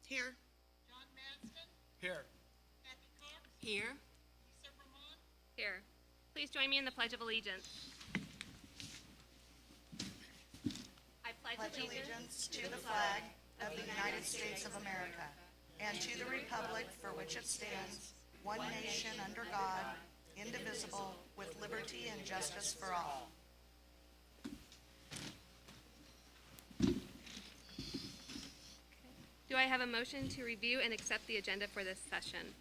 Here. John Manston, Here. Kathy Cox, Here. Lisa Vermont, Here. Please join me in the Pledge of Allegiance. I pledge Allegiance to the flag of the United States of America and to the republic for which it stands, one nation under God, indivisible, with liberty and justice for all. Do I have a motion to review and accept the agenda for this session?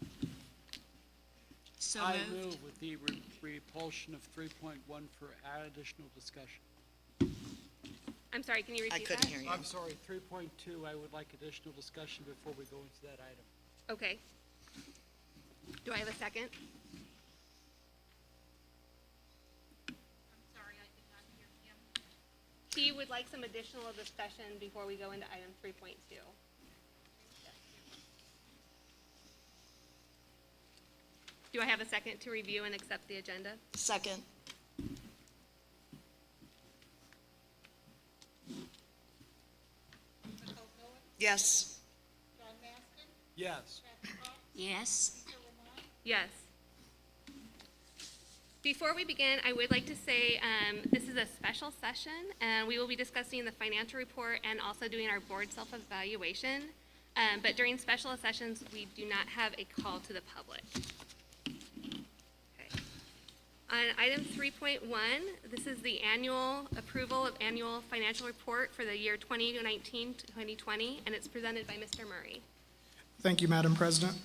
So I moved. move with the repulsion of 3.1 for additional discussion. I'm sorry, can you I repeat couldn't that? hear you. I'm sorry, 3.2, I would like additional discussion before we go into that item. Okay. Do I have a second? I'm sorry, I did not hear him. He would like some additional discussion before we go into item 3.2. Do I have a second to review and accept the agenda? Second. Nicole Miller, Yes. John Manston, Yes. Kathy Cox, Yes. Lisa Vermont, Yes. Before we begin, I would like to say this is a special session, and we will be discussing the financial report and also doing our board self-evaluation. But during special sessions, we do not have a call to the public. Okay. On item 3.1, this is the annual approval of annual financial report for the year 2019 to 2020, and it's presented by Mr. Murray. Thank you, Madam President.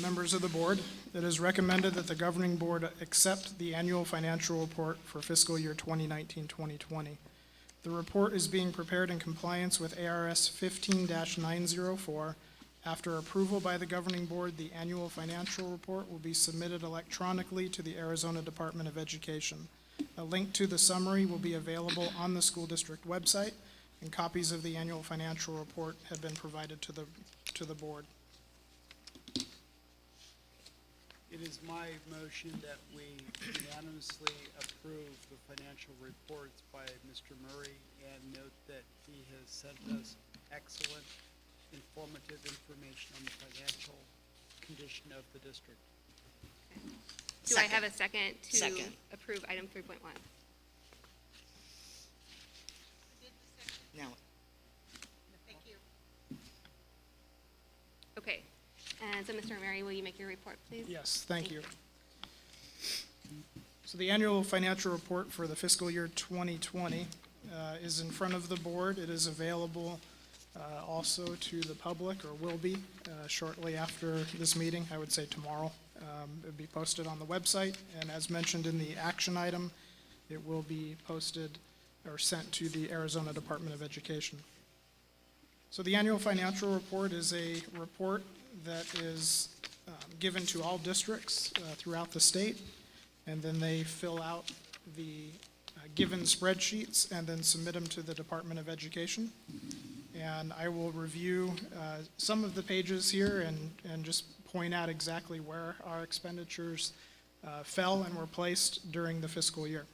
Members of the board, it is recommended that the governing board accept the annual financial report for fiscal year 2019-2020. The report is being prepared in compliance with ARS 15-904. After approval by the governing board, the annual financial report will be submitted electronically to the Arizona Department of Education. A link to the summary will be available on the school district website, and copies of the annual financial report have been provided to the board. It is my motion that we unanimously approve the financial reports by Mr. Murray and note that he has sent us excellent, informative information on the financial condition of the district. Do I have a second to Second. approve item 3.1? I did the second, No. thank you. Okay. And so, Mr. Murray, will you make your report, please? Yes, thank you. So the annual financial report for the fiscal year 2020 is in front of the board. It is available also to the public, or will be shortly after this meeting, I would say tomorrow. It'll be posted on the website, and as mentioned in the action item, it will be posted or sent to the Arizona Department of Education. So the annual financial report is a report that is given to all districts throughout the state, and then they fill out the given spreadsheets and then submit them to the Department of Education. And I will review some of the pages here and just point out exactly where our expenditures fell and were placed during the fiscal year.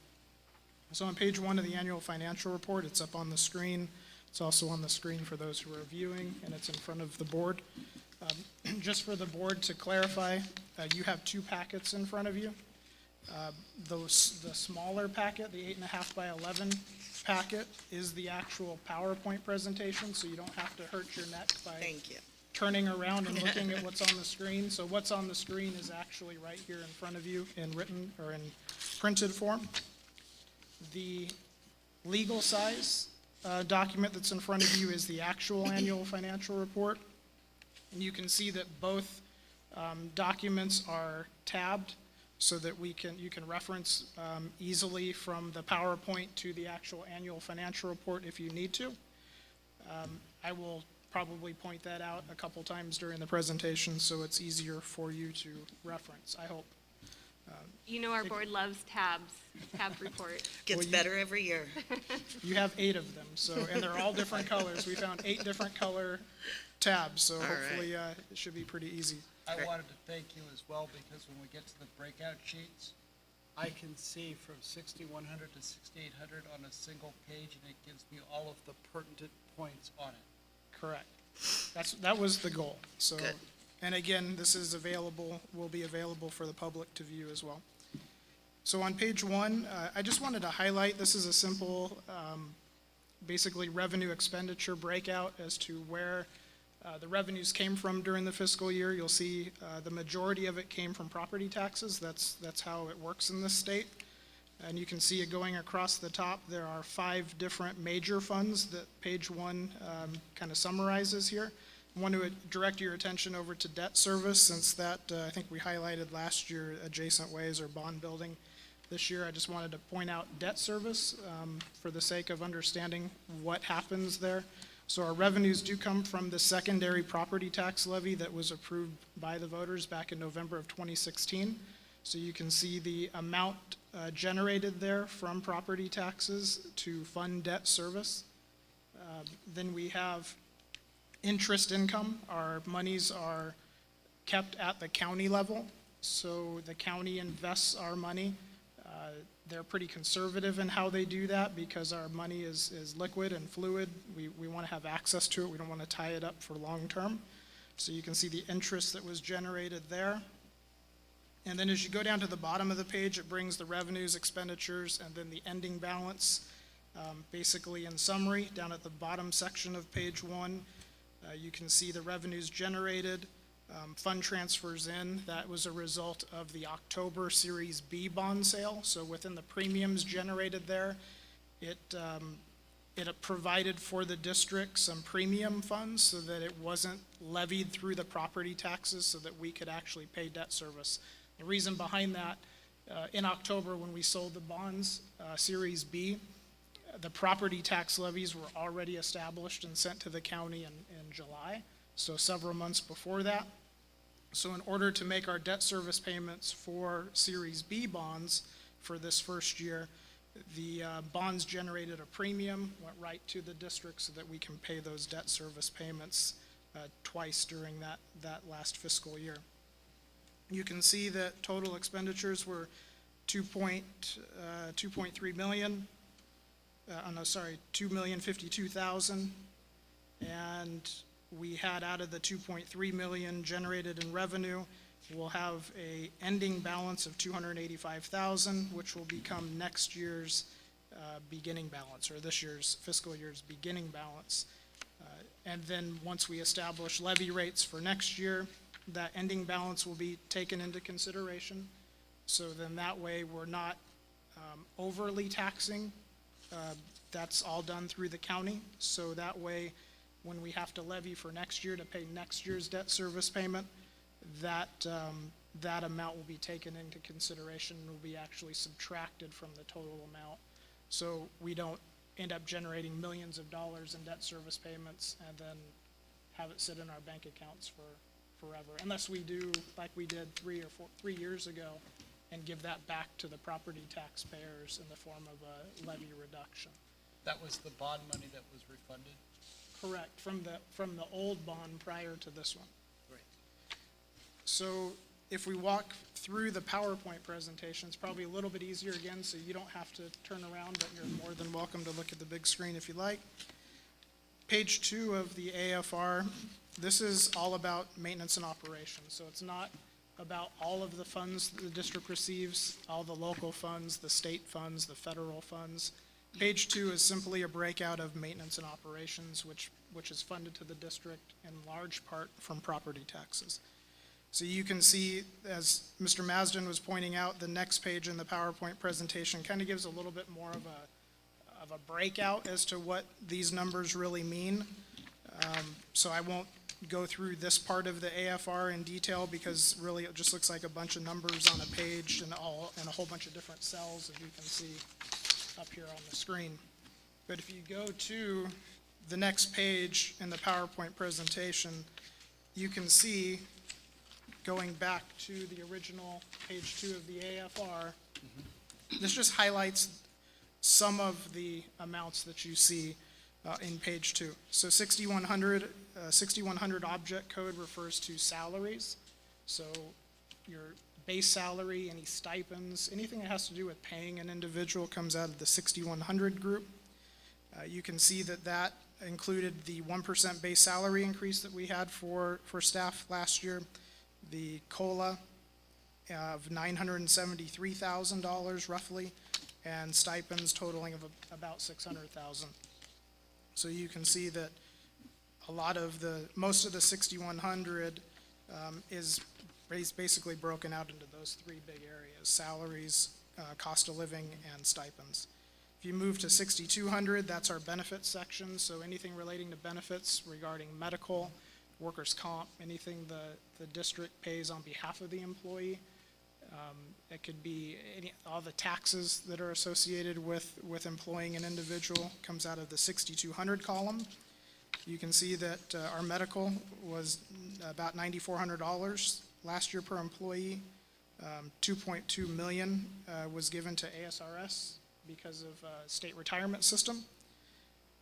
So on page 1 of the annual financial report, it's up on the screen. It's also on the screen for those who are viewing, and it's in front of the board. Just for the board to clarify, you have 2 packets in front of you. The smaller packet, the 8.5 by 11 packet, is the actual PowerPoint presentation, so you don't have to hurt your neck by Thank you. turning around and looking at what's on the screen. So what's on the screen is actually right here in front of you in written or in printed form. The legal size document that's in front of you is the actual annual financial report. And you can see that both documents are tabbed so that you can reference easily from the PowerPoint to the actual annual financial report if you need to. I will probably point that out a couple times during the presentation so it's easier for you to reference, I hope. You know our board loves tab report. Gets better every year. You have 8 of them, and they're all different colors. We found 8 different color tabs, so hopefully it should be pretty easy. I wanted to thank you as well, because when we get to the breakout sheets, I can see from 6100 to 6800 on a single page, and it gives me all of the pertinent points on it. Correct. That was the goal, so. Good. And again, this is available, will be available for the public to view as well. So on page 1, I just wanted to highlight, this is a simple, basically revenue expenditure breakout as to where the revenues came from during the fiscal year. You'll see the majority of it came from property taxes. That's how it works in this state. And you can see it going across the top. There are 5 different major funds that page 1 kind of summarizes here. I want to direct your attention over to debt service, since that, I think we highlighted last year adjacent ways or bond building. This year, I just wanted to point out debt service for the sake of understanding what happens there. So our revenues do come from the secondary property tax levy that was approved by the voters back in November of 2016. So you can see the amount generated there from property taxes to fund debt service. Then we have interest income. Our monies are kept at the county level, so the county invests our money. They're pretty conservative in how they do that because our money is liquid and fluid. We want to have access to it. We don't want to tie it up for long term. So you can see the interest that was generated there. And then as you go down to the bottom of the page, it brings the revenues, expenditures, and then the ending balance. Basically, in summary, down at the bottom section of page 1, you can see the revenues generated, fund transfers in. That was a result of the October Series B bond sale. So within the premiums generated there, it provided for the district some premium funds so that it wasn't levied through the property taxes, so that we could actually pay debt service. The reason behind that, in October when we sold the bonds, Series B, the property tax levies were already established and sent to the county in July, so several months before that. So in order to make our debt service payments for Series B bonds for this first year, the bonds generated a premium, went right to the district so that we can pay those debt service payments twice during that last fiscal year. You can see that total expenditures were 2.3 million. $2,052,000, and we had out of the 2.3 million generated in revenue, we'll have a ending balance of 285,000, which will become next year's beginning balance, or this year's fiscal year's beginning balance. And then once we establish levy rates for next year, that ending balance will be taken into consideration. So then that way we're not overly taxing. That's all done through the county, so that way when we have to levy for next year to pay next year's debt service payment, that amount will be taken into consideration and will be actually subtracted from the total amount. So we don't end up generating millions of dollars in debt service payments and then have it sit in our bank accounts for forever, unless we do like we did 3 years ago and give that back to the property taxpayers in the form of a levy reduction. That was the bond money that was refunded? Correct, from the old bond prior to this one. Great. So if we walk through the PowerPoint presentation, it's probably a little bit easier again, so you don't have to turn around, but you're more than welcome to look at the big screen if you like. Page 2 of the AFR, this is all about maintenance and operations. So it's not about all of the funds the district receives, all the local funds, the state funds, the federal funds. Page 2 is simply a breakout of maintenance and operations, which is funded to the district in large part from property taxes. So you can see, as Mr. Masden was pointing out, the next page in the PowerPoint presentation kind of gives a little bit more of a breakout as to what these numbers really mean. So I won't go through this part of the AFR in detail because really it just looks like a bunch of numbers on a page and a whole bunch of different cells, as you can see up here on the screen. But if you go to the next page in the PowerPoint presentation, you can see, going back to the original page 2 of the AFR, this just highlights some of the amounts that you see in page 2. So 6100 object code refers to salaries. So your base salary, any stipends, anything that has to do with paying an individual comes out of the 6100 group. You can see that included the 1% base salary increase that we had for staff last year, the COLA of $973,000 roughly, and stipends totaling of about $600,000. So you can see that most of the 6,100 is basically broken out into those three big areas: salaries, cost of living, and stipends. If you move to 6,200, that's our benefits section. So anything relating to benefits regarding medical, workers' comp, anything the district pays on behalf of the employee. It could be all the taxes that are associated with employing an individual comes out of the 6,200 column. You can see that our medical was about $9,400 last year per employee. 2.2 million was given to ASRS because of state retirement system.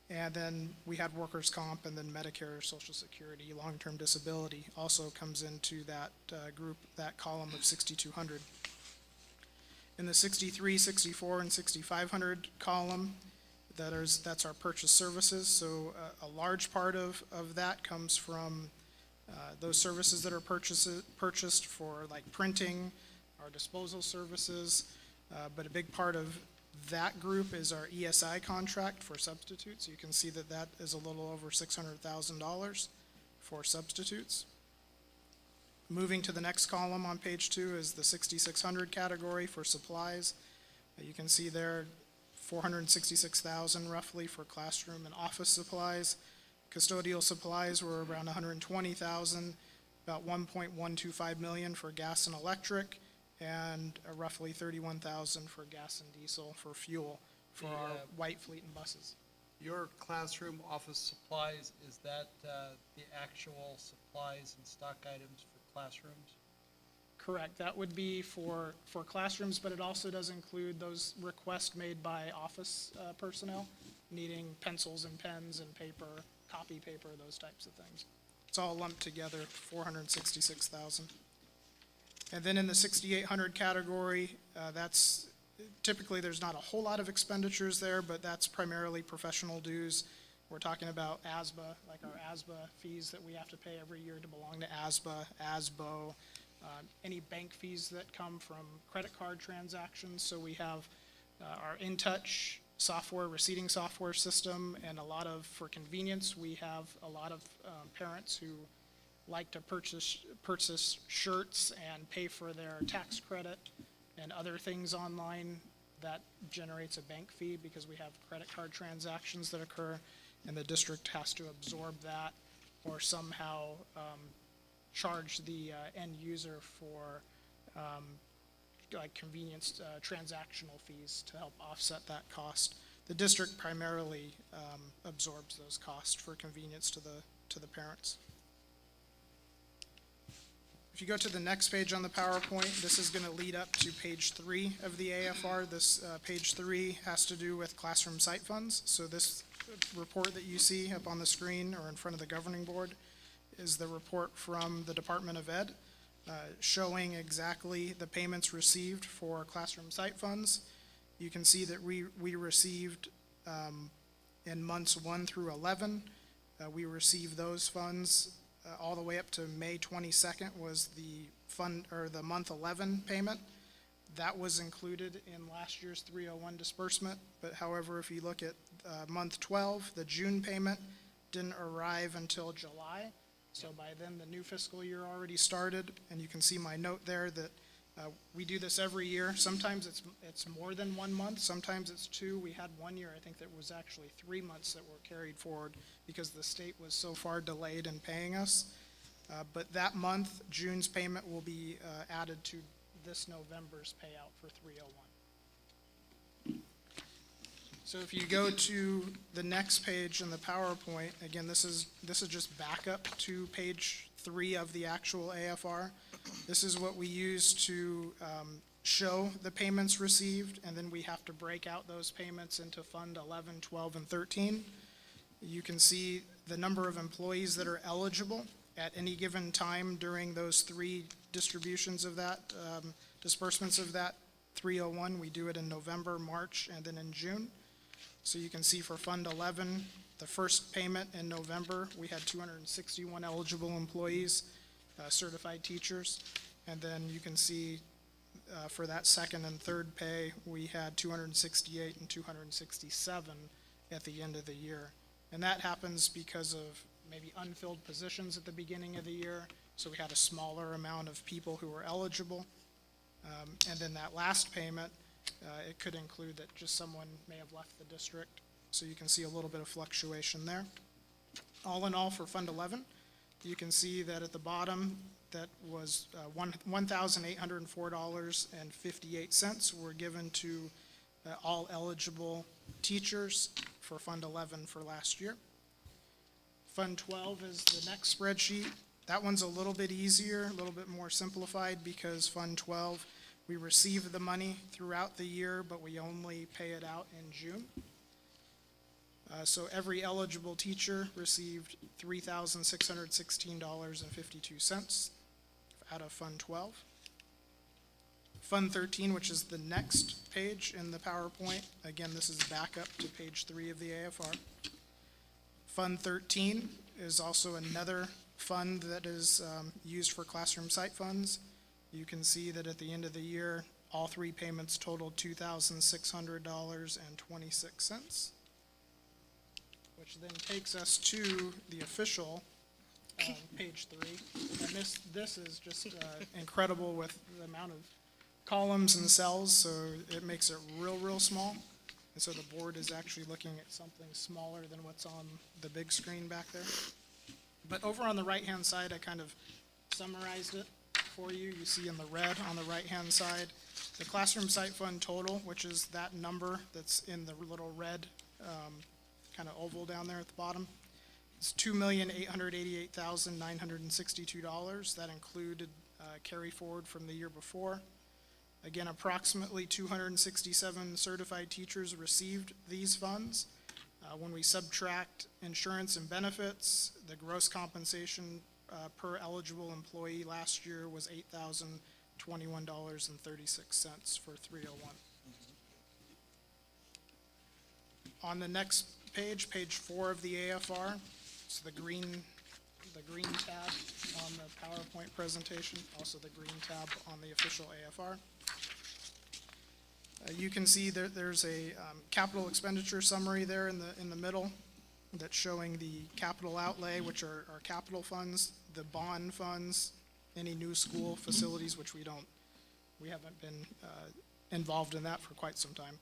And then we had workers' comp, and then Medicare, Social Security, long-term disability also comes into that group, that column of 6,200. In the 6,300, 6,400, and 6,500 column, that's our purchase services. So a large part of that comes from those services that are purchased for like printing, our disposal services, but a big part of that group is our ESI contract for substitutes. You can see that is a little over $600,000 for substitutes. Moving to the next column on page 2 is the 6,600 category for supplies. You can see there $466,000 roughly for classroom and office supplies. Custodial supplies were around $120,000, about $1.125 million for gas and electric, and roughly $31,000 for gas and diesel for fuel for our white fleet and buses. Your classroom office supplies, is that the actual supplies and stock items for classrooms? Correct. That would be for classrooms, but it also does include those requests made by office personnel needing pencils and pens and paper, copy paper, those types of things. It's all lumped together, $466,000. And then in the 6,800 category, that's typically there's not a whole lot of expenditures there, but that's primarily professional dues. We're talking about ASBA, like our ASBA fees that we have to pay every year to belong to ASBA, ASBO, any bank fees that come from credit card transactions. So we have our InTouch software, receipting software system, and for convenience, we have a lot of parents who like to purchase shirts and pay for their tax credit and other things online. That generates a bank fee because we have credit card transactions that occur, and the district has to absorb that or somehow charge the end user for like convenience transactional fees to help offset that cost. The district primarily absorbs those costs for convenience to the parents. If you go to the next page on the PowerPoint, this is going to lead up to page 3 of the AFR. This page 3 has to do with classroom site funds. So this report that you see up on the screen or in front of the governing board is the report from the Department of Ed showing exactly the payments received for classroom site funds. You can see that we received in months 1 through 11, we received those funds all the way up to May 22nd was the month 11 payment. That was included in last year's 301 disbursement. But however, if you look at month 12, the June payment didn't arrive until July. So by then, the new fiscal year already started, and you can see my note there that we do this every year. Sometimes it's more than 1 month, sometimes it's 2. We had 1 year, I think, that was actually 3 months that were carried forward because the state was so far delayed in paying us. But that month, June's payment will be added to this November's payout for 301. So if you go to the next page in the PowerPoint, again, this is just backup to page 3 of the actual AFR. This is what we use to show the payments received, and then we have to break out those payments into Fund 11, 12, and 13. You can see the number of employees that are eligible at any given time during those 3 distributions of that, disbursements of that 301. We do it in November, March, and then in June. So you can see for Fund 11, the first payment in November, we had 261 eligible employees, certified teachers. And then you can see for that second and third pay, we had 268 and 267 at the end of the year. And that happens because of maybe unfilled positions at the beginning of the year. So we had a smaller amount of people who were eligible. And then that last payment, it could include that just someone may have left the district. So you can see a little bit of fluctuation there. All in all, for Fund 11, you can see that at the bottom, that was $1,804.58 were given to all eligible teachers for Fund 11 for last year. Fund 12 is the next spreadsheet. That one's a little bit easier, a little bit more simplified, because Fund 12, we receive the money throughout the year, but we only pay it out in June. So every eligible teacher received $3,616.52 out of Fund 12. Fund 13, which is the next page in the PowerPoint. Again, this is back up to page 3 of the AFR. Fund 13 is also another fund that is used for classroom site funds. You can see that at the end of the year, all three payments totaled $2,600.26, which then takes us to the official page 3. And this is just incredible with the amount of columns and cells, so it makes it real small. And so the board is actually looking at something smaller than what's on the big screen back there. But over on the right-hand side, I kind of summarized it for you. You see in the red on the right-hand side, the classroom site fund total, which is that number that's in the little red kind of oval down there at the bottom. It's $2,888,962. That included carry forward from the year before. Again, approximately 267 certified teachers received these funds. When we subtract insurance and benefits, the gross compensation per eligible employee last year was $8,021.36 for 301. On the next page, page 4 of the AFR, it's the green tab on the PowerPoint presentation, also the green tab on the official AFR. You can see there's a capital expenditure summary there in the middle that's showing the capital outlay, which are capital funds, the bond funds, any new school facilities, which we haven't been involved in that for quite some time.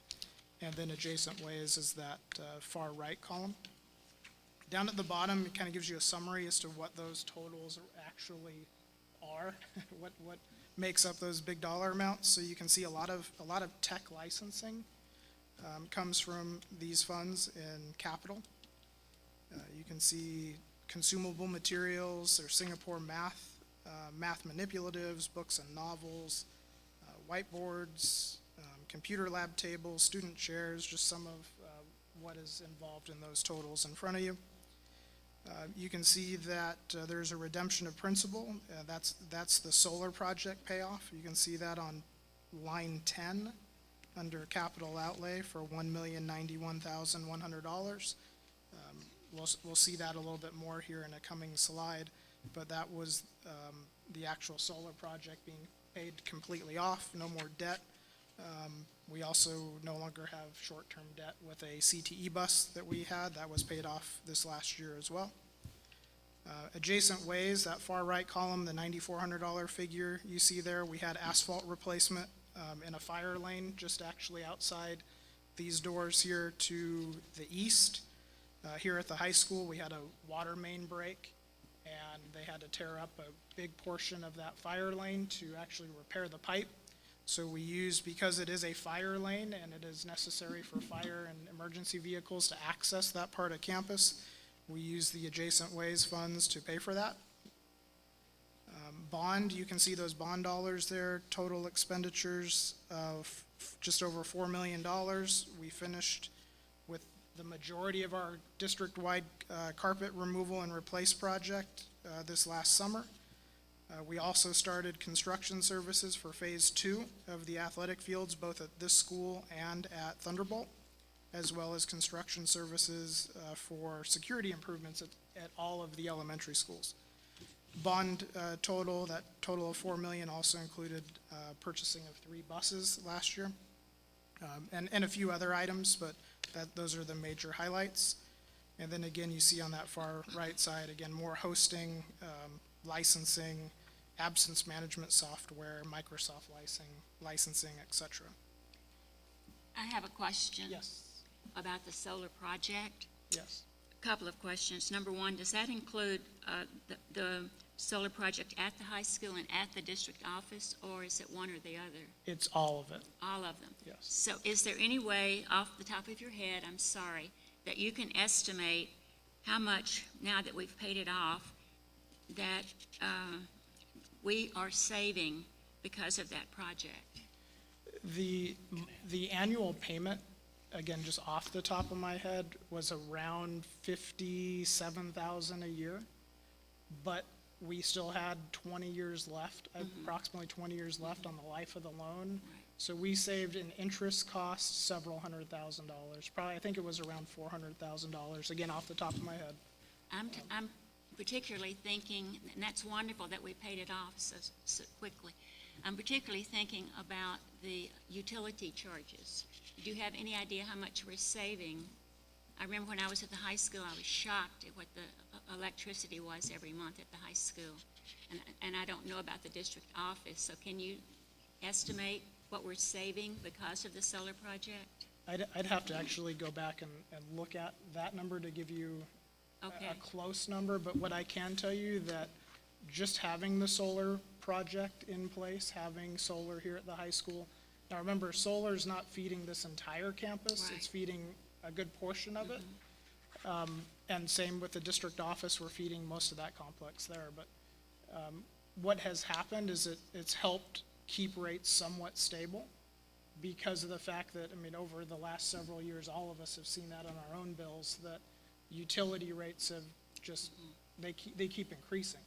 And then adjacent ways is that far right column. Down at the bottom, it kind of gives you a summary as to what those totals actually are, what makes up those big dollar amounts. So you can see a lot of tech licensing comes from these funds in capital. You can see consumable materials, there's Singapore math, math manipulatives, books and novels, whiteboards, computer lab tables, student chairs, just some of what is involved in those totals in front of you. You can see that there's a redemption of principal. That's the solar project payoff. You can see that on line 10 under capital outlay for $1,091,100. We'll see that a little bit more here in a coming slide, but that was the actual solar project being paid completely off, no more debt. We also no longer have short-term debt with a CTE bus that we had. That was paid off this last year as well. Adjacent ways, that far right column, the $9,400 figure you see there, we had asphalt replacement in a fire lane just actually outside these doors here to the east. Here at the high school, we had a water main break, and they had to tear up a big portion of that fire lane to actually repair the pipe. So we used, because it is a fire lane and it is necessary for fire and emergency vehicles to access that part of campus, we use the adjacent ways funds to pay for that. Bond, you can see those bond dollars there, total expenditures of just over $4 million. We finished with the majority of our district-wide carpet removal and replace project this last summer. We also started construction services for phase 2 of the athletic fields, both at this school and at Thunderbolt. as well as construction services for security improvements at all of the elementary schools. Bond total, that total of $4 million also included purchasing of 3 buses last year, and a few other items, but those are the major highlights. And then again, you see on that far right side, again, more hosting, licensing, absence management software, Microsoft licensing, et cetera. I have a question. Yes, About the solar project. yes. A couple of questions. Number one, does that include the solar project at the high school and at the district office, or is it one or the other? It's all of it, All of them? yes. So is there any way, off the top of your head, I'm sorry, that you can estimate how much, now that we've paid it off, that we are saving because of that project? The annual payment, again, just off the top of my head, was around $57,000 a year, but we still had 20 years left, approximately 20 years left on the life of the loan. So we saved in interest costs several $100,000. Probably, I think it was around $400,000, again, off the top of my head. I'm particularly thinking, and that's wonderful that we paid it off so quickly. I'm particularly thinking about the utility charges. Do you have any idea how much we're saving? I remember when I was at the high school, I was shocked at what the electricity was every month at the high school. And I don't know about the district office, so can you estimate what we're saving because of the solar project? I'd have to actually go back and look at that number to give you Okay. a close number, but what I can tell you that just having the solar project in place, having solar here at the high school. Now remember, solar is not feeding this entire campus, it's Right. feeding a good portion of it. And same with the district office, we're feeding most of that complex there, but what has happened is it's helped keep rates somewhat stable because of the fact that, I mean, over the last several years, all of us have seen that on our own bills, that utility rates have just, they keep increasing.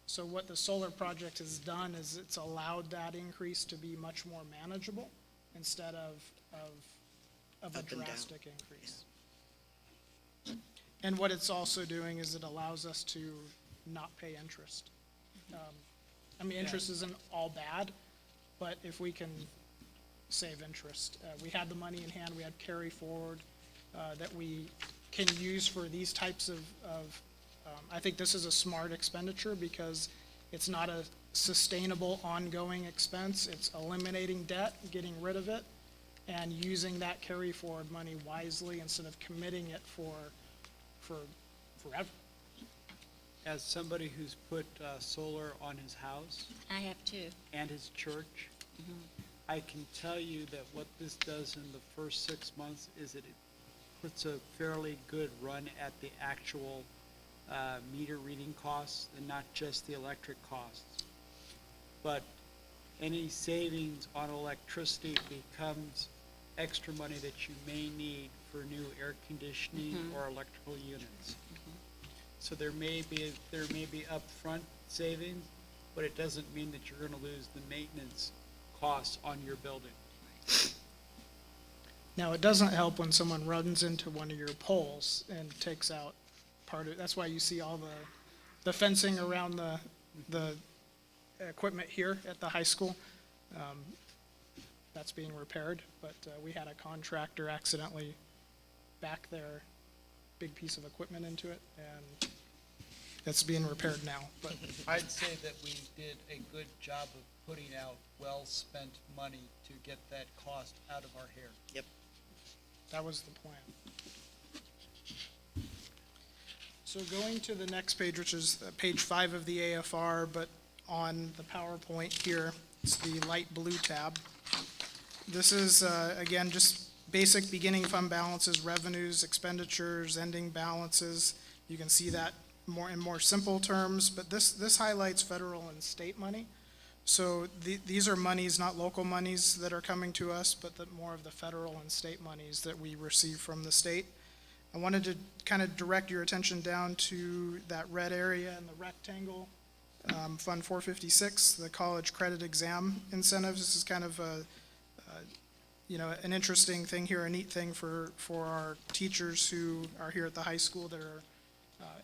So what the solar project has done is it's allowed that increase to be much more manageable instead of a Up and down. drastic increase. And what it's also doing is it allows us to not pay interest. I mean, interest isn't all bad, but if we can save interest, we had the money in hand, we had carry forward that we can use for these types of I think this is a smart expenditure because it's not a sustainable ongoing expense. It's eliminating debt, getting rid of it, and using that carry forward money wisely instead of committing it for forever. As somebody who's put solar on his house I have two. and his church, I can tell you that what this does in the first 6 months is that it puts a fairly good run at the actual meter reading costs and not just the electric costs. But any savings on electricity becomes extra money that you may need for new air conditioning or electrical units. So there may be upfront savings, but it doesn't mean that you're gonna lose the maintenance costs on your building. Now, it doesn't help when someone runs into one of your poles and takes out part of, that's why you see all the fencing around the equipment here at the high school. That's being repaired, but we had a contractor accidentally back their big piece of equipment into it, and it's being repaired now, but I'd say that we did a good job of putting out well-spent money to get that cost out of our hair. Yep. that was the plan. So going to the next page, which is page 5 of the AFR, but on the PowerPoint here, it's the light blue tab. This is, again, just basic beginning fund balances, revenues, expenditures, ending balances. You can see that in more simple terms, but this highlights federal and state money. So these are monies, not local monies that are coming to us, but more of the federal and state monies that we receive from the state. I wanted to kind of direct your attention down to that red area in the rectangle, Fund 456, the college credit exam incentives. This is kind of an interesting thing here, a neat thing for our teachers who are here at the high school that are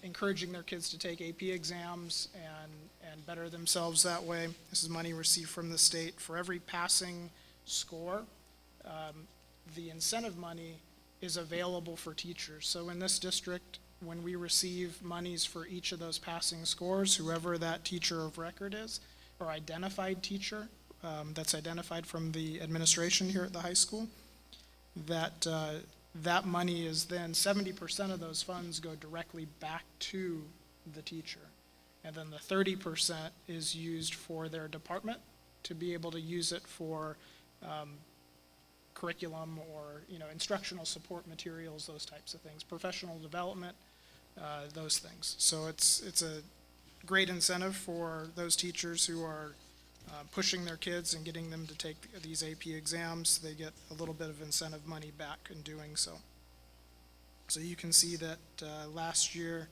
encouraging their kids to take AP exams and better themselves that way. This is money received from the state. For every passing score, the incentive money is available for teachers. So in this district, when we receive monies for each of those passing scores, whoever that teacher of record is, or identified teacher, that's identified from the administration here at the high school, that money is then 70% of those funds go directly back to the teacher. And then the 30% is used for their department to be able to use it for curriculum or, instructional support materials, those types of things, professional development, those things. So it's a great incentive for those teachers who are pushing their kids and getting them to take these AP exams. They get a little bit of incentive money back in doing so. So you can see that last year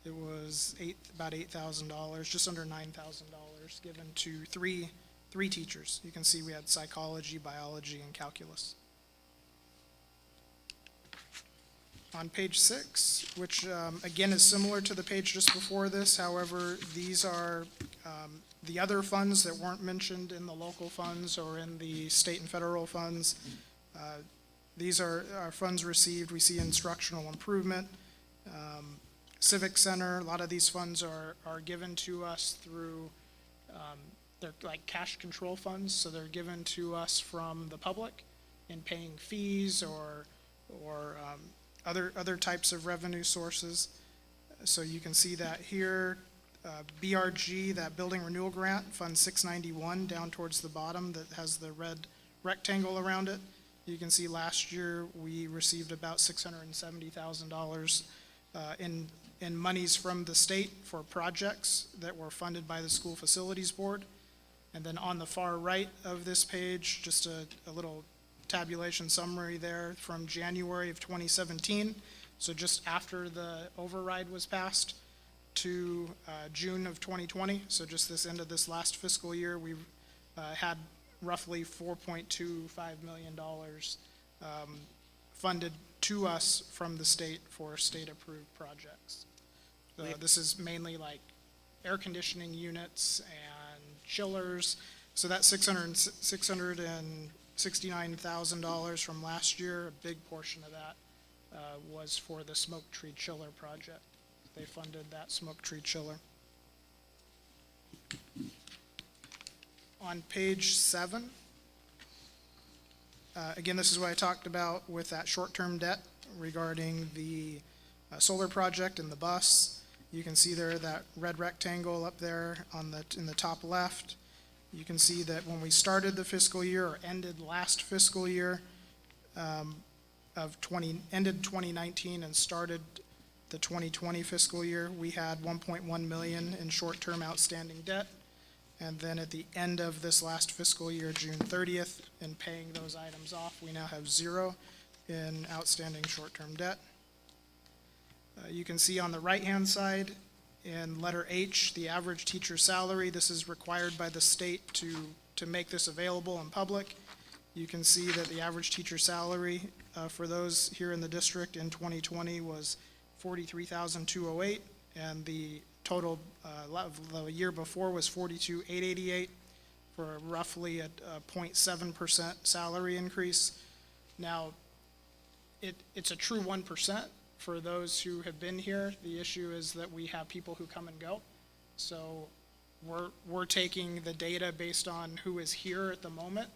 it was about $8,000, just under $9,000 given to three teachers. You can see we had psychology, biology, and calculus. On page 6, which again is similar to the page just before this, however, these are the other funds that weren't mentioned in the local funds or in the state and federal funds. These are our funds received. We see instructional improvement, civic center. A lot of these funds are given to us through, they're like cash control funds, so they're given to us from the public in paying fees or other types of revenue sources. So you can see that here. BRG, that building renewal grant, Fund 691, down towards the bottom that has the red rectangle around it. You can see last year we received about $670,000 in monies from the state for projects that were funded by the School Facilities Board. And then on the far right of this page, just a little tabulation summary there from January of 2017, so just after the override was passed, to June of 2020, so just this end of this last fiscal year, we've had roughly $4.25 million funded to us from the state for state-approved projects. So this is mainly like air conditioning units and chillers. So that $669,000 from last year, a big portion of that was for the smoke tree chiller project. They funded that smoke tree chiller. On page 7, again, this is what I talked about with that short-term debt regarding the solar project and the bus. You can see there that red rectangle up there in the top left. You can see that when we started the fiscal year or ended last fiscal year ended 2019 and started the 2020 fiscal year, we had $1.1 million in short-term outstanding debt. And then at the end of this last fiscal year, June 30th, in paying those items off, we now have $0 in outstanding short-term debt. You can see on the right-hand side in letter H, the average teacher salary. This is required by the state to make this available in public. You can see that the average teacher salary for those here in the district in 2020 was $43,208, and the total the year before was $42,888 for roughly a 0.7% salary increase. Now, it's a true 1% for those who have been here. The issue is that we have people who come and go. So we're taking the data based on who is here at the moment.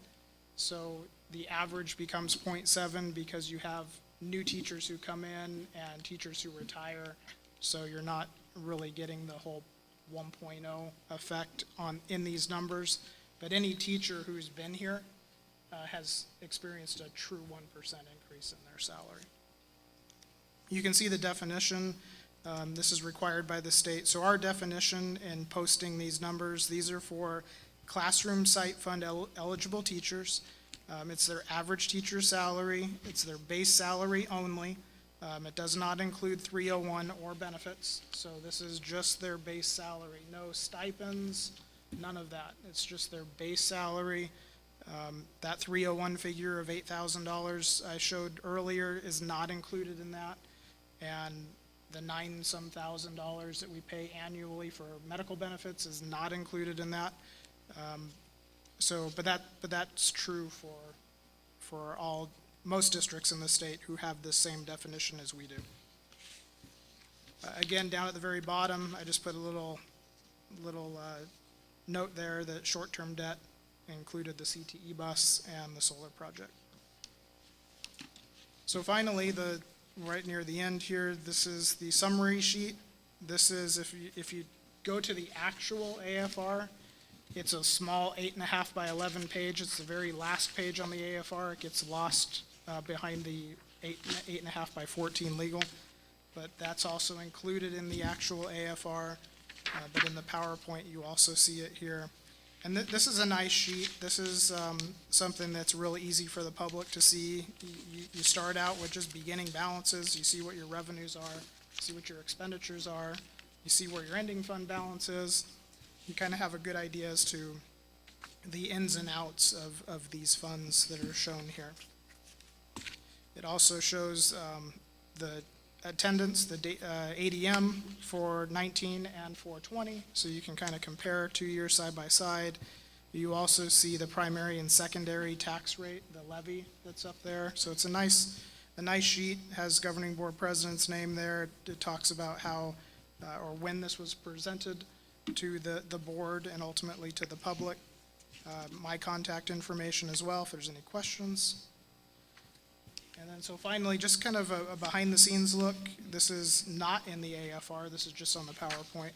So the average becomes 0.7 because you have new teachers who come in and teachers who retire, so you're not really getting the whole 1.0 effect in these numbers. But any teacher who's been here has experienced a true 1% increase in their salary. You can see the definition. This is required by the state. So our definition in posting these numbers, these are for classroom site fund eligible teachers. It's their average teacher salary. It's their base salary only. It does not include 301 or benefits. So this is just their base salary. No stipends, none of that. It's just their base salary. That 301 figure of $8,000 I showed earlier is not included in that. And the $9-some thousand that we pay annually for medical benefits is not included in that. But that's true for most districts in the state who have the same definition as we do. Again, down at the very bottom, I just put a little note there that short-term debt included the CTE bus and the solar project. So finally, right near the end here, this is the summary sheet. This is, if you go to the actual AFR, it's a small 8.5 by 11 page. It's the very last page on the AFR. It gets lost behind the 8.5 by 14 legal. But that's also included in the actual AFR. But in the PowerPoint, you also see it here. And this is a nice sheet. This is something that's really easy for the public to see. You start out with just beginning balances. You see what your revenues are. You see what your expenditures are. You see where your ending fund balance is. You kind of have a good idea as to the ins and outs of these funds that are shown here. It also shows the attendance, the ADM for 19 and for 20, so you can kind of compare 2 years side by side. You also see the primary and secondary tax rate, the levy that's up there. So it's a nice sheet, has governing board president's name there. It talks about how or when this was presented to the board and ultimately to the public. My contact information as well if there's any questions. And then so finally, just kind of a behind the scenes look. This is not in the AFR, this is just on the PowerPoint.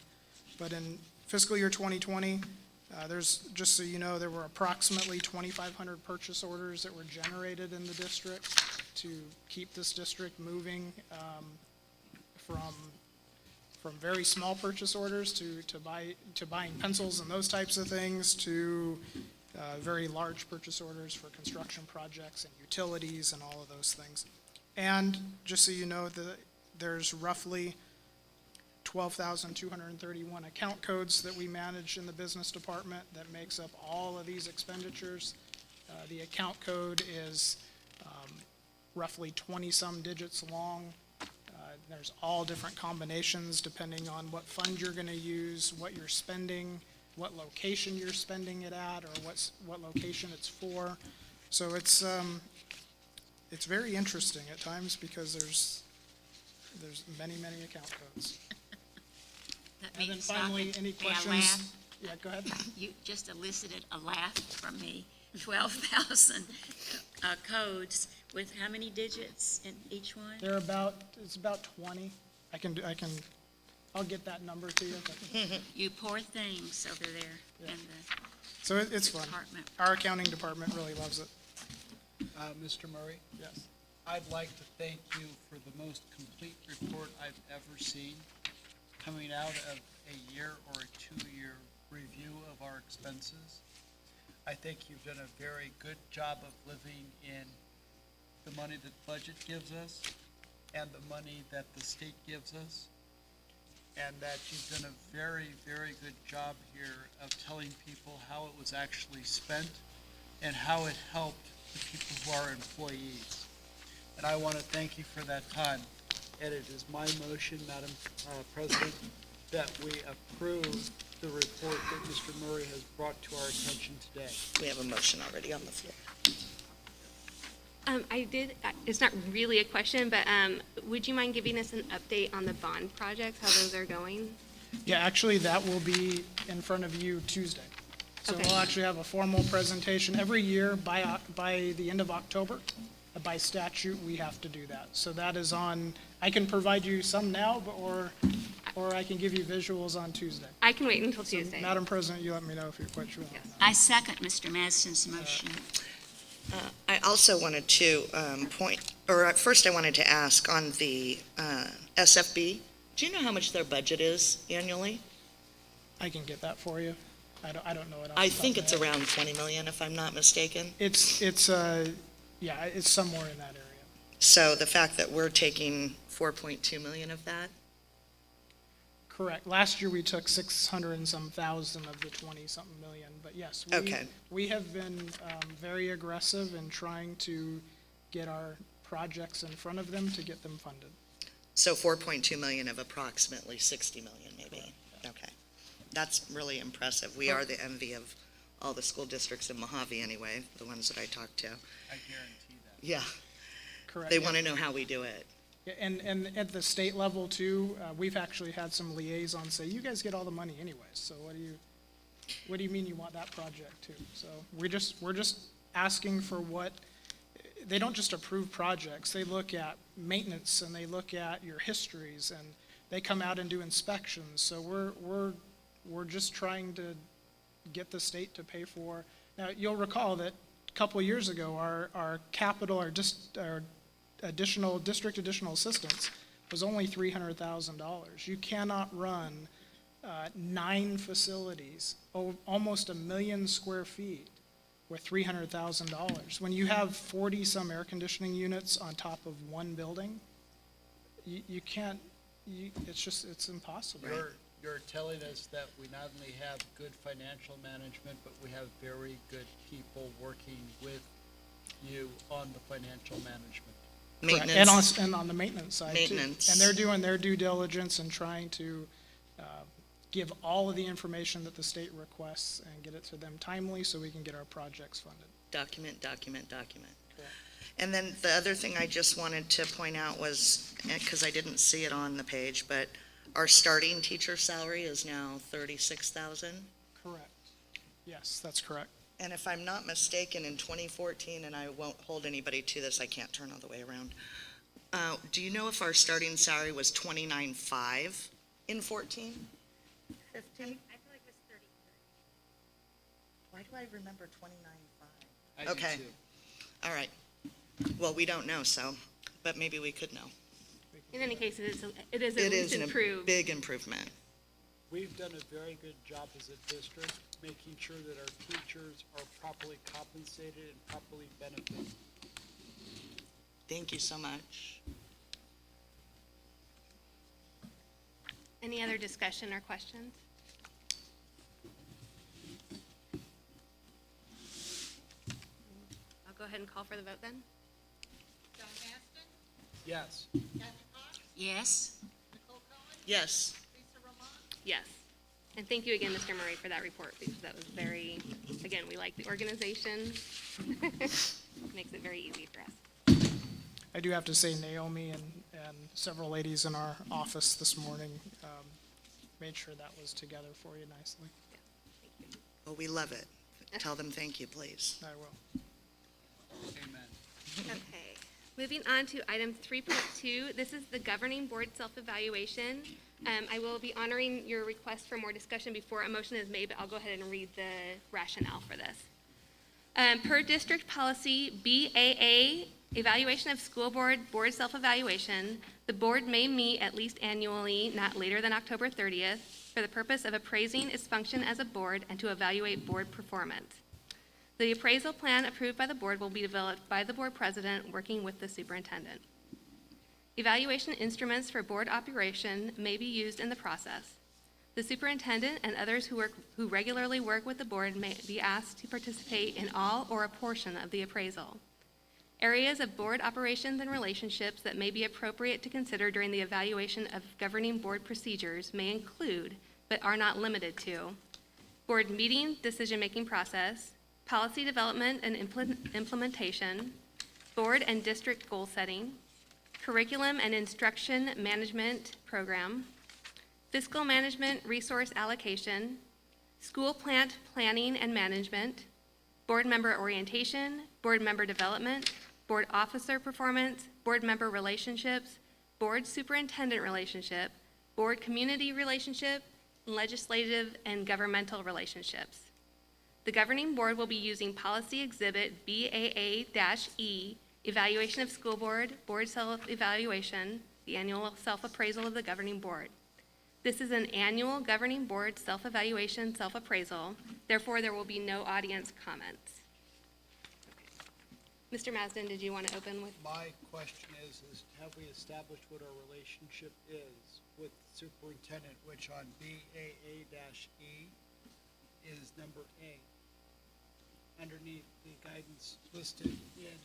But in fiscal year 2020, there's, just so you know, there were approximately 2,500 purchase orders that were generated in the district to keep this district moving from very small purchase orders to buying pencils and those types of things to very large purchase orders for construction projects and utilities and all of those things. And just so you know, there's roughly 12,231 account codes that we manage in the business department that makes up all of these expenditures. The account code is roughly 20-some digits long. There's all different combinations depending on what fund you're going to use, what you're spending, what location you're spending it at, or what location it's for. So it's very interesting at times because there's many account codes. Let And me then stop finally, it. any May I questions? laugh? Yeah, go ahead. You just elicited a laugh from me. 12,000 codes with how many digits in each one? It's about 20. I'll get that number to you. You poor things over there in the So it's fun. department. Our accounting department really loves it. Mr. Murray, Yes. I'd like to thank you for the most complete report I've ever seen, coming out of a year or a 2-year review of our expenses. I think you've done a very good job of living in the money that the budget gives us and the money that the state gives us, and that you've done a very good job here of telling people how it was actually spent and how it helped the people who are employees. And I want to thank you for that time. And it is my motion, Madam President, that we approve the report that Mr. Murray has brought to our attention today. We have a motion already on the floor. It's not really a question, but would you mind giving us an update on the bond projects, how those are going? Yeah, actually, that will be in front of you Tuesday. So Okay. we'll actually have a formal presentation every year by the end of October. By statute, we have to do that. So that is on, I can provide you some now, or I can give you visuals on Tuesday. I can wait until So, Tuesday. Madam President, you let me know if you're quite sure. Yes. I second Mr. Madsen's motion. I also wanted to first I wanted to ask on the SFB, do you know how much their budget is annually? I can get that for you. I don't know it off I the top think of it's my head. around 20 million, if I'm not mistaken. It's somewhere in that area. So the fact that we're taking 4.2 million of that, Correct. Last year, we took 600 and some thousand of the 20-something million, but yes. Okay. We have been very aggressive in trying to get our projects in front of them to get them funded. So 4.2 million of approximately 60 million, maybe? Okay. That's really impressive. We are the envy of all the school districts in Mojave anyway, the ones that I talked to. I guarantee that. Yeah, Correct. they want to know how we do it. Yeah, and at the state level too, we've actually had some liaisons say, you guys get all the money anyways, so what do you mean you want that project too? So we're just asking for what, they don't just approve projects, they look at maintenance and they look at your histories and they come out and do inspections. So we're just trying to get the state to pay for. Now, you'll recall that a couple of years ago, our capital, our district additional assistance was only $300,000. You cannot run 9 facilities, almost 1 million square feet with $300,000. When you have 40-some air conditioning units on top of one building, you can't, it's impossible. You're telling us that we not only have good financial management, but we have very good people working with you on the financial management. Correct. Maintenance. And on the maintenance side too. Maintenance. And they're doing their due diligence and trying to give all of the information that the state requests and get it to them timely so we can get our projects funded. Document. Correct. And then the other thing I just wanted to point out was, because I didn't see it on the page, but our starting teacher salary is now 36,000. Correct. Yes, that's correct. And if I'm not mistaken, in 2014, and I won't hold anybody to this, I can't turn all the way around. Do you know if our starting salary was 29.5 in 14? 15? I feel like it's 30. Why do I remember 29.5? I do Okay. too. All right. Well, we don't know, so, but maybe we could know. In any case, it is at It least is a improved. big improvement. We've done a very good job as a district, making sure that our teachers are properly compensated and properly benefited. Thank you so much. Any other discussion or questions? I'll go ahead and call for the vote then. John Maston, Yes. Kathy Cox, Yes? Nicole Cohen, Yes. Lisa Roman, Yes. And thank you again, Mr. Murray, for that report, because that was very, again, we like the organization. Makes it very easy for us. I do have to say Naomi and several ladies in our office this morning made sure that was together for you nicely. Well, we love it. Tell them thank you, please. I will. Amen. Okay, moving on to item 3.2, this is the governing board self-evaluation. I will be honoring your request for more discussion before a motion is made, but I'll go ahead and read the rationale for this. Per district policy BAA, evaluation of school board self-evaluation, the board may meet at least annually, not later than October 30th, for the purpose of appraising its function as a board and to evaluate board performance. The appraisal plan approved by the board will be developed by the board president working with the superintendent. Evaluation instruments for board operation may be used in the process. The superintendent and others who regularly work with the board may be asked to participate in all or a portion of the appraisal. Areas of board operations and relationships that may be appropriate to consider during the evaluation of governing board procedures may include, but are not limited to, board meeting decision-making process, policy development and implementation, board and district goal setting, curriculum and instruction management program, fiscal management resource allocation, school plant planning and management, board member orientation, board member development, board officer performance, board member relationships, board superintendent relationship, board community relationship, legislative and governmental relationships. The governing board will be using policy exhibit BAA-E, evaluation of school board self-evaluation, the annual self-appraisal of the governing board. This is an annual governing board self-evaluation, self-appraisal. Therefore, there will be no audience comments. Mr. Masden, did you want to open with? My question is have we established what our relationship is with the superintendent, which on BAA-E is number A, underneath the guidance listed in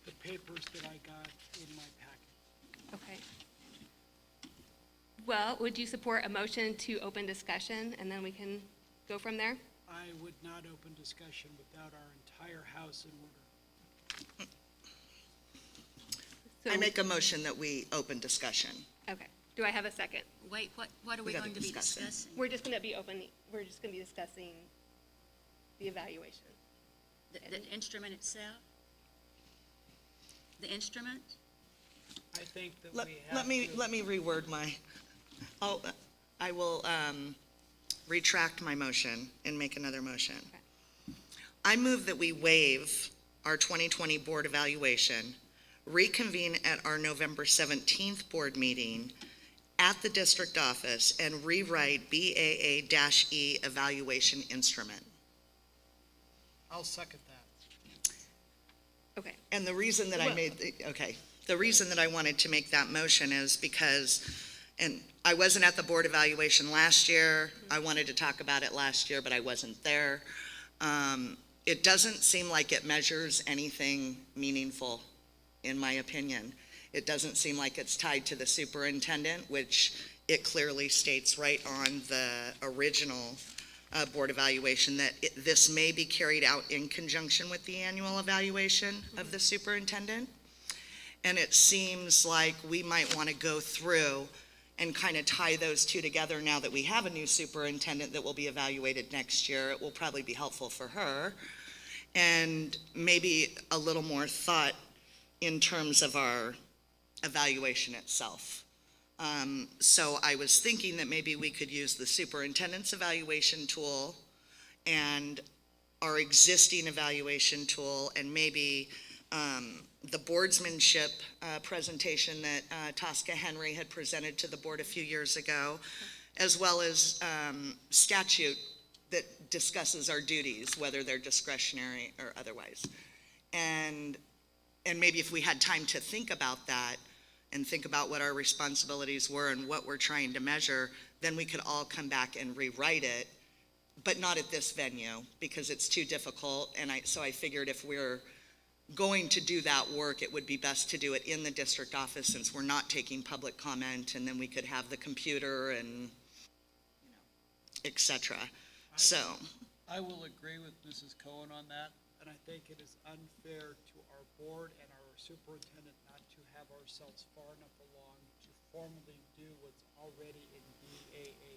the papers that I got in my packet. Okay. Well, would you support a motion to open discussion, and then we can go from there? I would not open discussion without our entire house in order. So- I make a motion that we open discussion. Okay. Do I have a second? Wait, what are we We gotta going to be discuss it. discussing? We're just going to be discussing the evaluation. The instrument itself? The instrument? I think that Let, we have let me, to- let me reword I will retract my motion and make another motion. I move that we waive our 2020 board evaluation, reconvene at our November 17th board meeting at the district office, and rewrite BAA-E evaluation instrument. I'll second that. Okay. And the reason that I the reason that I wanted to make that motion is because, and I wasn't at the board evaluation last year. I wanted to talk about it last year, but I wasn't there. It doesn't seem like it measures anything meaningful, in my opinion. It doesn't seem like it's tied to the superintendent, which it clearly states right on the original board evaluation that this may be carried out in conjunction with the annual evaluation of the superintendent. And it seems like we might want to go through and kind of tie those two together now that we have a new superintendent that will be evaluated next year. It will probably be helpful for her. And maybe a little more thought in terms of our evaluation itself. So I was thinking that maybe we could use the superintendent's evaluation tool and our existing evaluation tool, and maybe the boardsmanship presentation that Tosca Henry had presented to the board a few years ago, as well as statute that discusses our duties, whether they're discretionary or otherwise. And maybe if we had time to think about that and think about what our responsibilities were and what we're trying to measure, then we could all come back and rewrite it, but not at this venue because it's too difficult. And so I figured if we're going to do that work, it would be best to do it in the district office since we're not taking public comment, and then we could have the computer and, et cetera. So, I will agree with Mrs. Cohen on that. And I think it is unfair to our board and our superintendent not to have ourselves far enough along to formally do what's already in BAAE.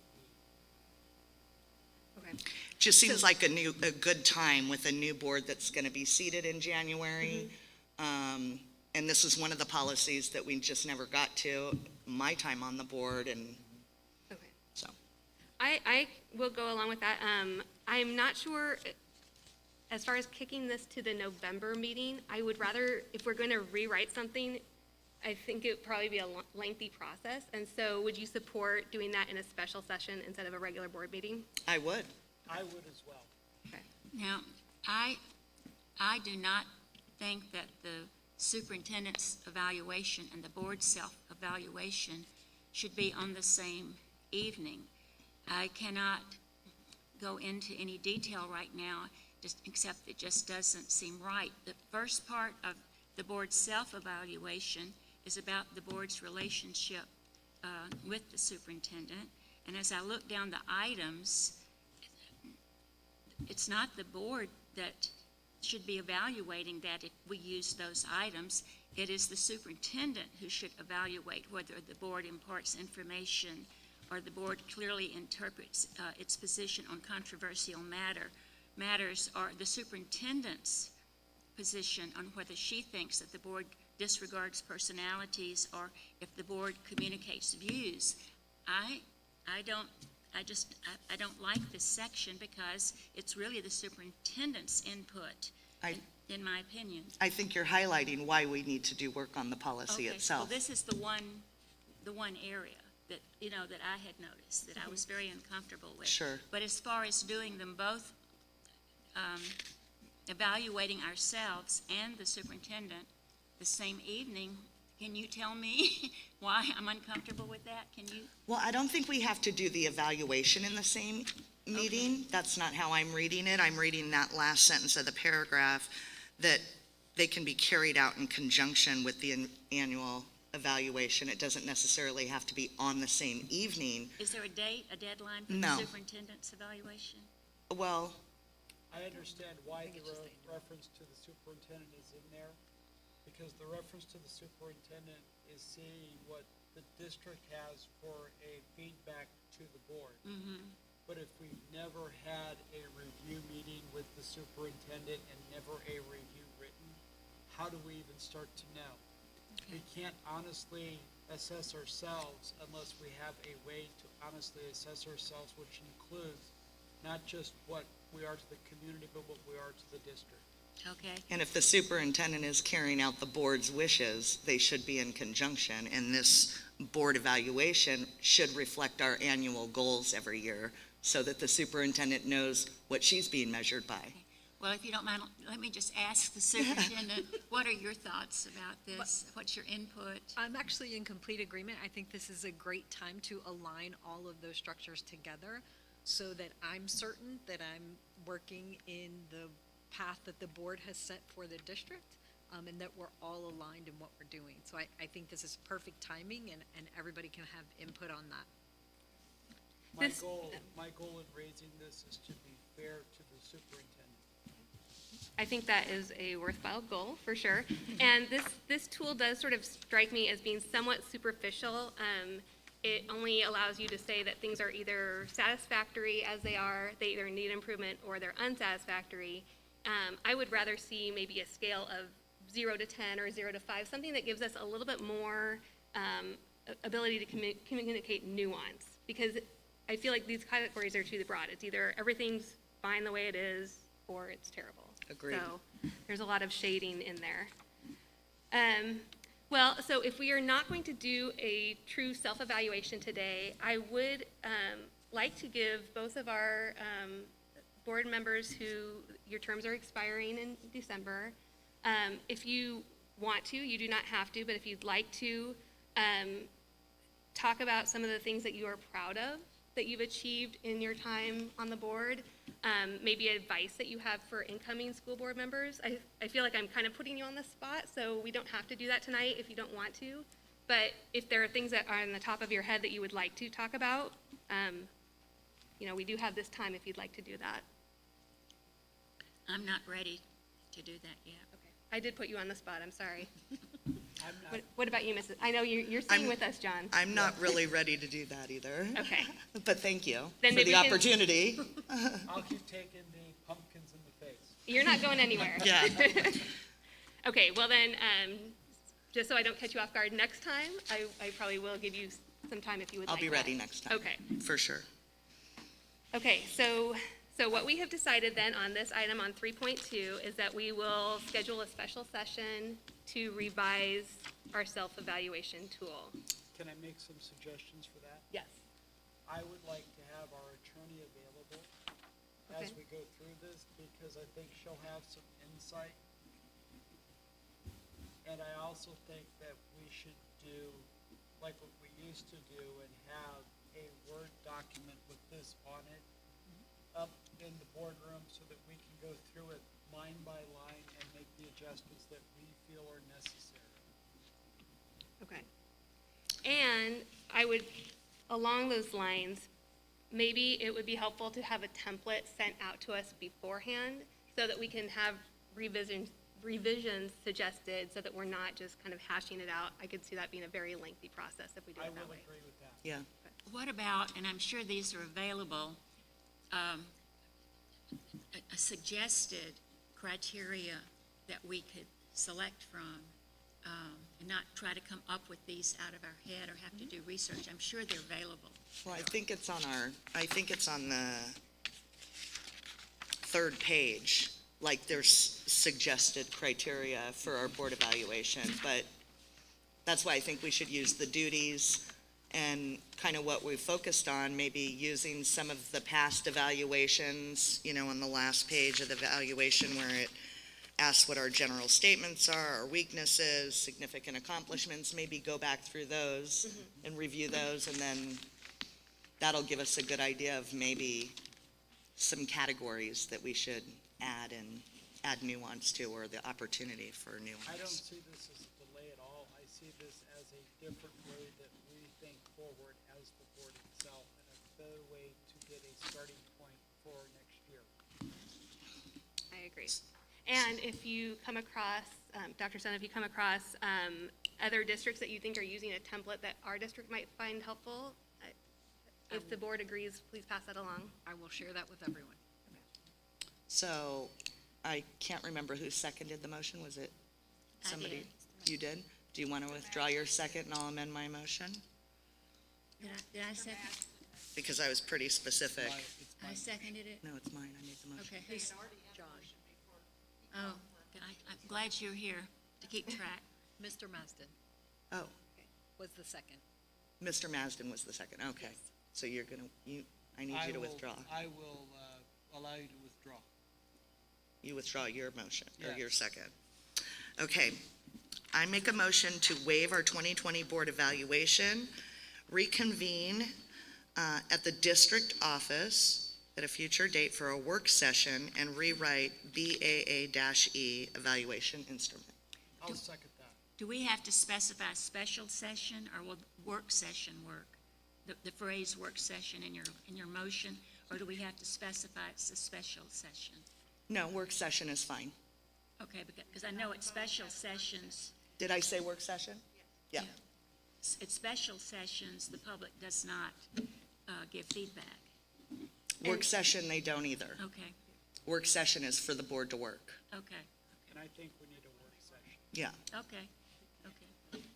Okay. just seems like a good time with a new board that's going to be seated in January. And this is one of the policies that we just never got to, my time on the board, and Okay. so. I will go along with that. I'm not sure, as far as kicking this to the November meeting, I would rather, if we're going to rewrite something, I think it would probably be a lengthy process. And so would you support doing that in a special session instead of a regular board meeting? I would. I would as well. Okay. Now, I do not think that the superintendent's evaluation and the board's self-evaluation should be on the same evening. I cannot go into any detail right now, except it just doesn't seem right. The first part of the board's self-evaluation is about the board's relationship with the superintendent. And as I look down the items, it's not the board that should be evaluating that if we use those items. It is the superintendent who should evaluate whether the board imparts information or the board clearly interprets its position on controversial matters, or the superintendent's position on whether she thinks that the board disregards personalities or if the board communicates views. I don't like this section because it's really the superintendent's input, in my opinion. I think you're highlighting why we need to do work on the policy Okay, itself. well, this is the one area that, that I had noticed, that I was very uncomfortable with. Sure. But as far as doing them both evaluating ourselves and the superintendent the same evening. Can you tell me why I'm uncomfortable with that? Can you? Well, I don't think we have to do the evaluation in the same meeting. That's not how I'm reading it. I'm reading that last sentence of the paragraph, that they can be carried out in conjunction with the annual evaluation. It doesn't necessarily have to be on the same evening. Is there a date, a deadline for No. the superintendent's evaluation? Well, I understand why the reference to the superintendent is in there, because the reference to the superintendent is seeing what the district has for a feedback to the board. But if we've never had a review meeting with the superintendent and never a review written, how do we even start to know? We can't honestly assess ourselves unless we have a way to honestly assess ourselves, which includes not just what we are to the community, but what we are to the district. Okay, and if the superintendent is carrying out the board's wishes, they should be in conjunction, and this board evaluation should reflect our annual goals every year, so that the superintendent knows what she's being measured by. well, if you don't mind, let me just ask the superintendent, what are your thoughts about this? What's your input? I'm actually in complete agreement. I think this is a great time to align all of those structures together so that I'm certain that I'm working in the path that the board has set for the district, and that we're all aligned in what we're doing. So I think this is perfect timing, and everybody can have input on that. My goal in raising this is to be fair to the superintendent. I think that is a worthwhile goal, for sure. And this tool does sort of strike me as being somewhat superficial. It only allows you to say that things are either satisfactory as they are, they either need improvement, or they're unsatisfactory. I would rather see maybe a scale of 0 to 10 or 0 to 5, something that gives us a little bit more ability to communicate nuance, because I feel like these categories are too broad. It's either everything's fine the way it is, or it's terrible. Agreed. So there's a lot of shading in there. Well, so if we are not going to do a true self-evaluation today, I would like to give both of our board members who your terms are expiring in December, if you want to, you do not have to, but if you'd like to, talk about some of the things that you are proud of that you've achieved in your time on the board, maybe advice that you have for incoming school board members. I feel like I'm kind of putting you on the spot, so we don't have to do that tonight if you don't want to. But if there are things that are on the top of your head that you would like to talk about, we do have this time if you'd like to do that. I'm not ready to do that yet. Okay. I did put you on the spot, I'm sorry. I'm not, What about you, Mrs.? I know you're sitting with us, John. I'm not really ready to do that either. Okay. But thank you Then for maybe the we can- opportunity. I'll keep taking the pumpkins in the face. You're not going anywhere. Yeah. Okay, well then, just so I don't catch you off guard next time, I probably will give you some time if you would I'll like be that. ready next time. Okay. For sure. Okay, so what we have decided then on this item on 3.2 is that we will schedule a special session to revise our self-evaluation tool. Can I make some suggestions for that? Yes. I would like to have our attorney available as Okay. we go through this, because I think she'll have some insight. And I also think that we should do like what we used to do and have a Word document with this on it up in the boardroom so that we can go through it line by line and make the adjustments that we feel are necessary. Okay. And I would, along those lines, maybe it would be helpful to have a template sent out to us beforehand so that we can have revisions suggested so that we're not just kind of hashing it out. I could see that being a very lengthy process if we do I it that will way. agree with that. Yeah. What about, and I'm sure these are available, a suggested criteria that we could select from, and not try to come up with these out of our head or have to do research. I'm sure they're available. Well, I think it's on the third page, like there's suggested criteria for our board evaluation, but that's why I think we should use the duties And kind of what we focused on, maybe using some of the past evaluations, on the last page of the evaluation where it asks what our general statements are, our weaknesses, significant accomplishments, maybe go back through those and review those, and then that'll give us a good idea of maybe some categories that we should add and add nuance to, or the opportunity for nuance. I don't see this as a delay at all. I see this as a different way that we think forward as the board itself, and a better way to get a starting point for next year. I agree. And if you come across, Dr. Stone, if you come across other districts that you think are using a template that our district might find helpful, if the board agrees, please pass that along. I will share that with everyone. So, I can't remember who seconded the motion, was it I somebody? did. You did? Do you want to withdraw your second and I'll amend my motion? Did I second? Because I was pretty specific. I seconded it? No, it's mine, I made the motion. Okay, who's? John. Oh, I'm glad you're here to keep track. Mr. Masden Oh, was the second. Mr. Masden was the second, okay. So you're gonna, I need you to withdraw. I will allow you to withdraw. You withdraw your motion, or your Yes. second. Okay, I make a motion to waive our 2020 board evaluation, reconvene at the district office at a future date for a work session, and rewrite BAA-E evaluation instrument. I'll second that. Do we have to specify special session, or will work session work? The phrase work session in your motion, or do we have to specify it's a special session? No, work session is fine. Okay, because I know at special sessions, Did I say work session? Yeah. at special sessions, the public does not give feedback. Work session, they don't either. Okay, Work session is for the board to work. okay, And I think we need a work session. Yeah. okay,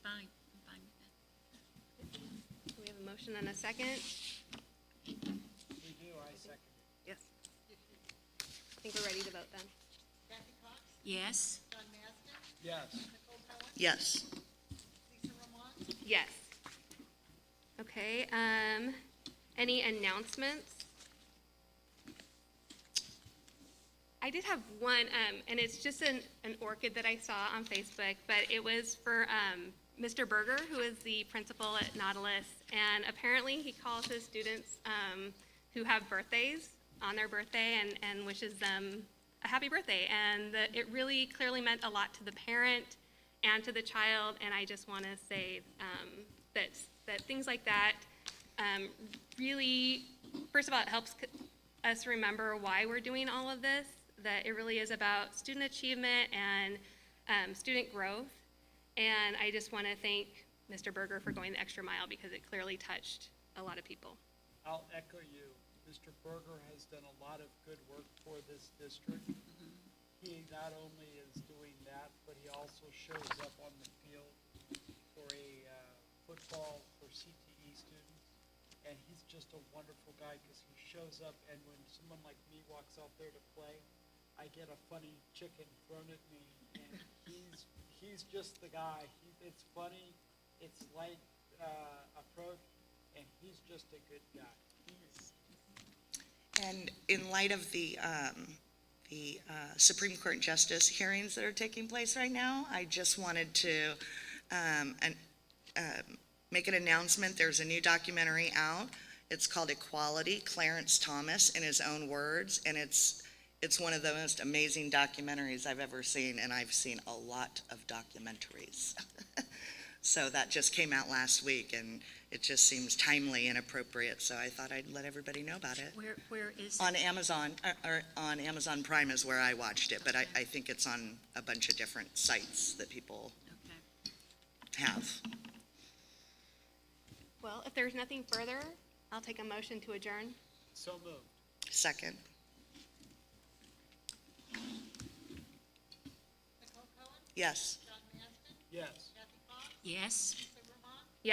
fine, I'm fine with that. We have a motion and a second. We do, I second it. Yes. I think we're ready to vote then. Yes? Yes. Yes. Yes. Okay, any announcements? I did have one, and it's just an orchid that I saw on Facebook, but it was for Mr. Berger, who is the principal at Nautilus, and apparently he calls his students who have birthdays on their birthday and wishes them a happy birthday, and it really clearly meant a lot to the parent and to the child, and I just want to say that things like that really, first of all, it helps us remember why we're doing all of this, that it really is about student achievement and student growth, and I just want to thank Mr. Berger for going the extra mile because it clearly touched a lot of people. I'll echo you. Mr. Berger has done a lot of good work for this district. He not only is doing that, but he also shows up on the field for a football for CTE students. And he's just a wonderful guy because he shows up, and when someone like me walks out there to play, I get a funny chicken thrown at me, and he's just the guy. It's funny, it's light approach, and he's just a good guy. And in light of the Supreme Court Justice hearings that are taking place right now, I just wanted to make an announcement. There's a new documentary out. It's called Equality, Clarence Thomas in his own words, and it's one of the most amazing documentaries I've ever seen, and I've seen a lot of documentaries. So that just came out last week, and it just seems timely and appropriate, so I thought I'd let everybody know about it. Where is? On Amazon, or on Amazon Prime is where I watched it, but I think it's on a bunch of different sites that people Okay. have. Well, if there's nothing further, I'll take a motion to adjourn. So moved. Second. Yes. Yes. Yes?